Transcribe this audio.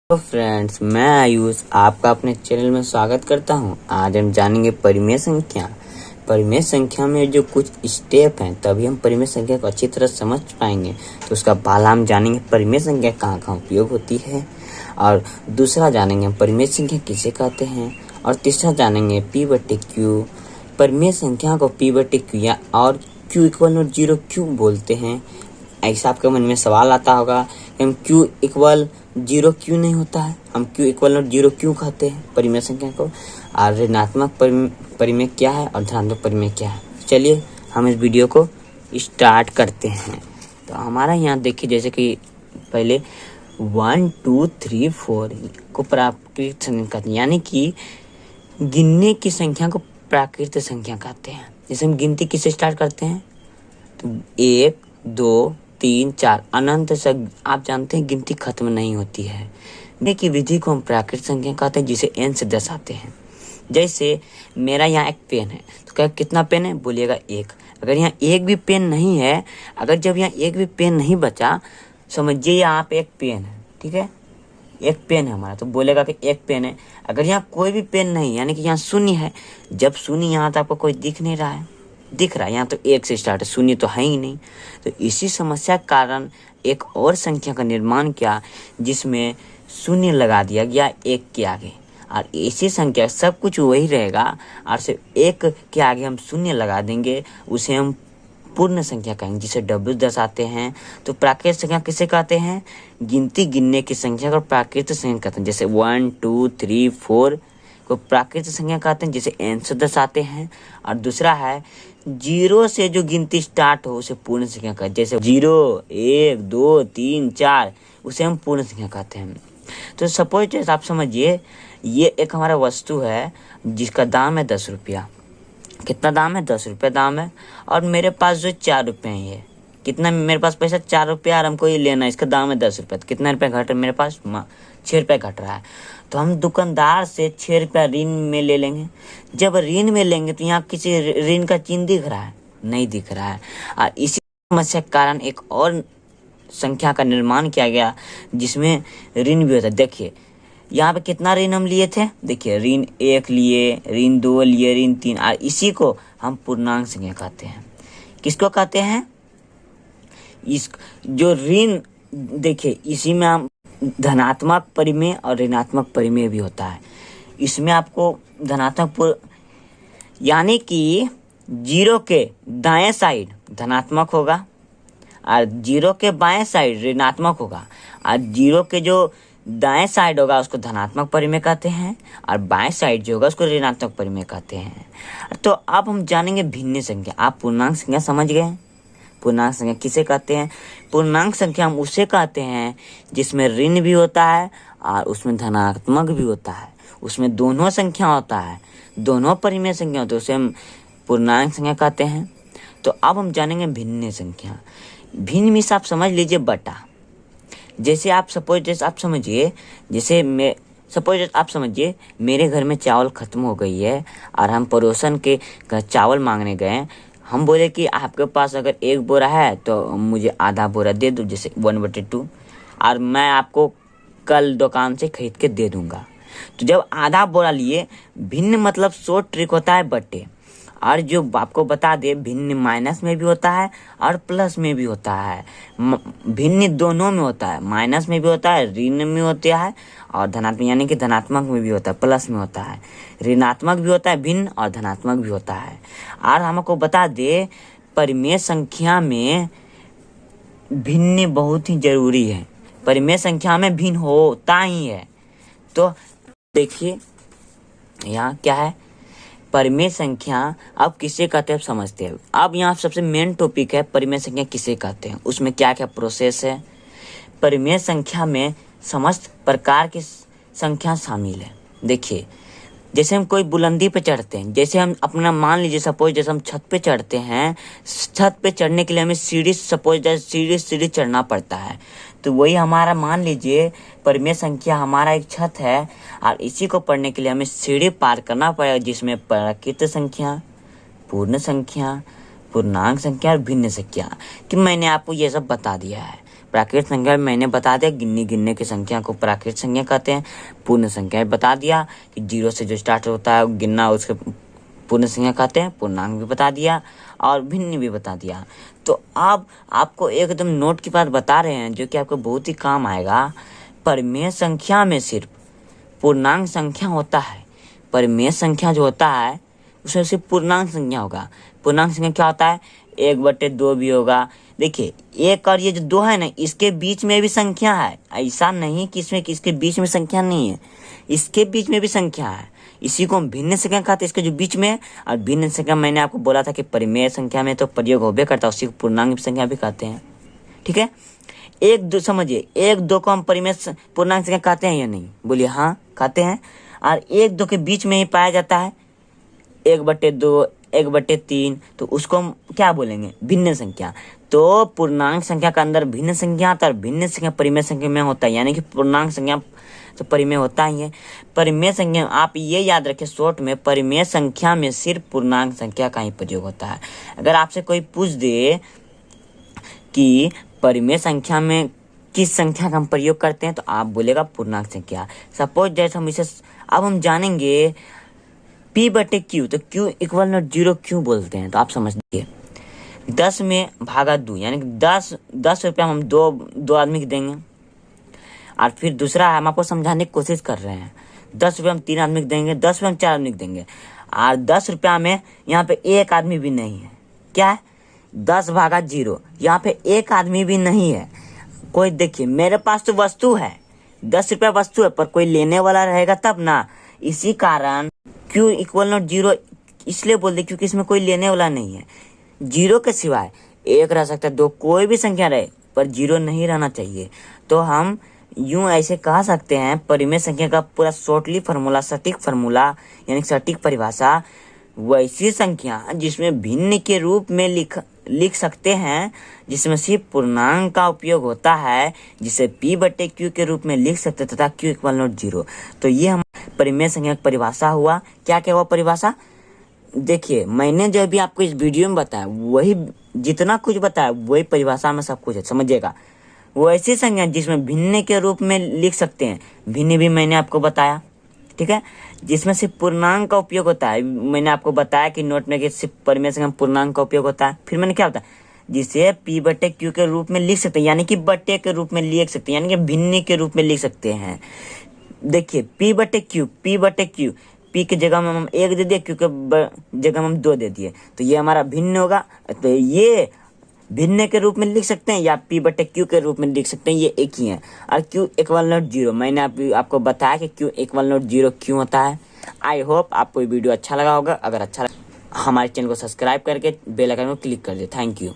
तो फ्रेंड्स, मैं आयुष आपका अपने चैनल में स्वागत करता हूं। आज हम जानेंगे परिमेय संख्या। परिमेय संख्या में जो कुछ स्टेप हैं तभी हम परिमेय संख्या को अच्छी तरह समझ पाएंगे। तो उसका पहला हम जानेंगे परिमेय संख्या कहाँ कहाँ उपयोग होती है, और दूसरा जानेंगे परिमेय संख्या किसे कहते हैं, और तीसरा जानेंगे P/Q। परिमेय संख्या को P/Q या और Q=0 क्यों बोलते हैं। ऐसा आपके मन में सवाल आता होगा कि हम Q=0 क्यों नहीं होता है, हम Q=0 क्यों कहते हैं परिमेय संख्या को, और ऋणात्मक परिमेय क्या है और धनात्मक परिमेय क्या है। चलिए हम इस वीडियो को स्टार्ट करते हैं। तो हमारा यहाँ देखिए, जैसे कि पहले 1 2 3 4 को प्राकृतिक संख्या कहते हैं, यानी कि गिनने की संख्या को प्राकृतिक संख्या कहते हैं। जैसे हम गिनती किससे स्टार्ट करते हैं, तो 1 2 3 4 अनंत से आप जानते हैं गिनती खत्म नहीं होती है। गिनने की विधि को हम प्राकृतिक संख्या कहते हैं, जिसे n से दर्शाते हैं। जैसे मेरा यहाँ एक पेन है, तो क्या कितना पेन है, बोलिएगा 1। अगर यहाँ एक भी पेन नहीं है, अगर जब यहाँ एक भी पेन नहीं बचा, समझिए यहाँ पे एक पेन है, ठीक है, एक पेन है हमारा, तो बोलेगा कि एक पेन है। अगर यहाँ कोई भी पेन नहीं, यानी कि यहाँ शून्य है। जब शून्य यहाँ तो आपको कोई दिख नहीं रहा है, दिख रहा है यहाँ तो 1 से स्टार्ट है, शून्य तो है ही नहीं। तो इसी समस्या के कारण एक और संख्या का निर्माण किया, जिसमें शून्य लगा दिया गया 1 के आगे, और इसी संख्या सब कुछ वही रहेगा, और सिर्फ 1 के आगे हम शून्य लगा देंगे, उसे हम पूर्ण संख्या कहेंगे, जिसे W दर्शाते हैं। तो प्राकृतिक संख्या किसे कहते हैं, गिनने की संख्या को प्राकृतिक संख्या कहते हैं। जैसे 1 2 3 4 को प्राकृतिक संख्या कहते हैं, जिसे n से दर्शाते हैं। और दूसरा है 0 से जो गिनती स्टार्ट हो उसे पूर्ण संख्या कहते हैं। जैसे 0 1 2 3 4 उसे हम पूर्ण संख्या कहते हैं। तो सपोज जैसे आप समझिए, ये एक हमारा वस्तु है जिसका दाम है 10 रुपया। कितना दाम है, 10 रुपया दाम है, और मेरे पास जो 4 रुपये हैं, ये कितना, मेरे पास पैसा 4 रुपया, और हमको ये लेना है, इसका दाम है 10 रुपया। तो कितना रुपया घट रहा है मेरे पास, 6 रुपया घट रहा है। तो हम दुकानदार से 6 रुपया ऋण में ले लेंगे। जब ऋण में लेंगे तो यहाँ किसी ऋण का चिन्ह दिख रहा है, नहीं दिख रहा है। और इसी समस्या के कारण एक और संख्या का निर्माण किया गया, जिसमें ऋण भी होता है। देखिए यहाँ पे कितना ऋण हम लिए थे, देखिए ऋण 1 लिए, ऋण 2 लिए, ऋण 3, और इसी को हम पूर्णांक संख्या कहते हैं। किसको कहते हैं, इस जो ऋण, देखिए इसी में हम धनात्मक परिमेय और ऋणात्मक परिमेय भी होता है। इसमें आपको धनात्मक यानी कि 0 के दाएं साइड धनात्मक होगा, और 0 के बाएं साइड ऋणात्मक होगा, और 0 के जो दाएं साइड होगा उसको धनात्मक परिमेय कहते हैं, और बाएं साइड जो होगा उसको ऋणात्मक परिमेय कहते हैं। तो अब हम जानेंगे भिन्न संख्या। आप पूर्णांक संख्या समझ गए। पूर्णांक संख्या किसे कहते हैं, पूर्णांक संख्या हम उसे कहते हैं जिसमें ऋण भी होता है और उसमें धनात्मक भी होता है, उसमें दोनों संख्या होता है, दोनों परिमेय संख्या होती है, उसे हम पूर्णांक संख्या कहते हैं। तो अब हम जानेंगे भिन्न संख्या। भिन्न मीन्स आप समझ लीजिए बटा। जैसे आप समझिए, मेरे घर में चावल खत्म हो गई है, और हम पड़ोसन के घर चावल मांगने गए। हम बोले कि आपके पास अगर 1 बोरा है तो मुझे आधा बोरा दे दो, जैसे 1/2, और मैं आपको कल दुकान से खरीद के दे दूंगा। तो जब आधा बोरा लिए, भिन्न मतलब शॉर्ट ट्रिक होता है बटे। और जो आपको बता दे, भिन्न माइनस में भी होता है और प्लस में भी होता है। भिन्न दोनों में होता है, माइनस में भी होता है, ऋण में होता है, और धनात्मक यानी कि धनात्मक में भी होता है, प्लस में होता है, ऋणात्मक भी होता है भिन्न, और धनात्मक भी होता है। और हमको बता दे, परिमेय संख्या में भिन्न बहुत ही जरूरी है। परिमेय संख्या में भिन्न होता ही है। तो देखिए यहाँ क्या है, परिमेय संख्या अब किसे कहते हैं, आप समझते हैं। अब यहाँ सबसे मेन टॉपिक है परिमेय संख्या किसे कहते हैं, उसमें क्या क्या प्रोसेस है। परिमेय संख्या में समस्त प्रकार की संख्या शामिल है। देखिए जैसे हम कोई बुलंदी पे चढ़ते हैं, जैसे हम अपना मान लीजिए, सपोज जैसे हम छत पे चढ़ते हैं, छत पे चढ़ने के लिए हमें सीढ़ी चढ़ना पड़ता है। तो वही हमारा मान लीजिए परिमेय संख्या हमारा एक छत है, और इसी को पढ़ने के लिए हमें सीढ़ी पार करना पड़ेगा, जिसमें प्राकृतिक संख्या, पूर्ण संख्या, पूर्णांक संख्या और भिन्न संख्या, कि मैंने आपको ये सब बता दिया है। प्राकृत संख्या मैंने बता दिया, गिनने की संख्या को प्राकृत संख्या कहते हैं। पूर्ण संख्या बता दिया कि 0 से जो स्टार्ट होता है गिनना उसके पूर्ण संख्या कहते हैं। पूर्णांक भी बता दिया और भिन्न भी बता दिया। तो अब आपको एकदम नोट की बात बता रहे हैं जो कि आपको बहुत ही काम आएगा। परिमेय संख्या में सिर्फ पूर्णांक संख्या होता है। परिमेय संख्या जो होता है उसमें सिर्फ पूर्णांक संख्या होगा। पूर्णांक संख्या क्या होता है? 1/2 भी होगा। देखिए 1 और ये जो 2 है ना, इसके बीच में भी संख्या है। ऐसा नहीं कि इसमें इसके बीच में संख्या नहीं है, इसके बीच में भी संख्या है। इसी को हम भिन्न संख्या कहते हैं, इसके जो बीच में। और भिन्न संख्या मैंने आपको बोला था कि परिमेय संख्या में तो प्रयोग होबे करता है, उसी को पूर्णांक संख्या भी कहते हैं। ठीक है, 1-2 समझिए, 1-2 को हम परिमेय पूर्णांक संख्या कहते हैं या नहीं? बोलिए हाँ कहते हैं। और 1-2 के बीच में ही पाया जाता है 1/2, 1/3, तो उसको हम क्या बोलेंगे? भिन्न संख्या। तो पूर्णांक संख्या का अंदर भिन्न संख्या आता है और भिन्न संख्या परिमेय संख्या में होता है, यानी कि पूर्णांक संख्या तो परिमेय होता ही है। परिमेय संख्या आप ये याद रखें शॉर्ट में, परिमेय संख्या में सिर्फ पूर्णांक संख्या का ही प्रयोग होता है। अगर आपसे कोई पूछ दे कि परिमेय संख्या में किस संख्या का हम प्रयोग करते हैं, तो आप बोलेगा पूर्णांक संख्या। सपोज जैसे हम इसे अब हम जानेंगे P/Q, तो Q = 0 क्यों बोलते हैं, तो आप समझ लीजिए 10 में भागा 2, यानी कि 10 रुपया हम दो आदमी को देंगे। और फिर दूसरा हम आपको समझाने की कोशिश कर रहे हैं, 10 रुपये हम 3 आदमी को देंगे, 10 रुपये हम 4 आदमी को देंगे। और 10 रुपया में यहाँ पे एक आदमी भी नहीं है। क्या है? 10/0, यहाँ पे एक आदमी भी नहीं है। कोई देखिए मेरे पास तो वस्तु है, 10 रुपया वस्तु है, पर कोई लेने वाला रहेगा तब ना। इसी कारण Q = 0 इसलिए बोल दे क्योंकि इसमें कोई लेने वाला नहीं है। 0 के सिवाय 1 रह सकता है, 2, कोई भी संख्या रहे, पर 0 नहीं रहना चाहिए। तो हम यूं ऐसे कह सकते हैं परिमेय संख्या का पूरा शॉर्टली फार्मूला, सटीक फार्मूला यानी सटीक परिभाषा, वैसी संख्या जिसमें भिन्न के रूप में लिख सकते हैं, जिसमें सिर्फ पूर्णांक का उपयोग होता है, जिसे P/Q के रूप में लिख सकते तथा Q = 0। तो ये हम परिमेय संख्या की परिभाषा हुआ। क्या क्या हुआ परिभाषा? देखिए मैंने जो भी आपको इस वीडियो में बताया, वही जितना कुछ बताया वही परिभाषा में सब कुछ है, समझिएगा। वो ऐसी संख्या जिसमें भिन्न के रूप में लिख सकते हैं, भिन्न भी मैंने आपको बताया। ठीक है, जिसमें सिर्फ पूर्णांक का उपयोग होता है, मैंने आपको बताया कि नोट में कि सिर्फ परिमेय संख्या में पूर्णांक का उपयोग होता है। फिर मैंने क्या बताया? जिसे P/Q के रूप में लिख सकते हैं, यानी कि बट्टे के रूप में लिख सकते हैं, यानी कि भिन्न के रूप में लिख सकते हैं। देखिए P/Q, P की जगह में हम 1 दे दिए, Q के जगह में हम 2 दे दिए, तो ये हमारा भिन्न होगा। तो ये भिन्न के रूप में लिख सकते हैं या P/Q के रूप में लिख सकते हैं, ये एक ही है। और Q = 0, मैंने आपको बताया कि Q = 0 क्यों होता है। आई होप आपको ये वीडियो अच्छा लगा होगा। अगर अच्छा लगा हमारे चैनल को सब्सक्राइब करके बेल आइकन को क्लिक कर दे। Thank you.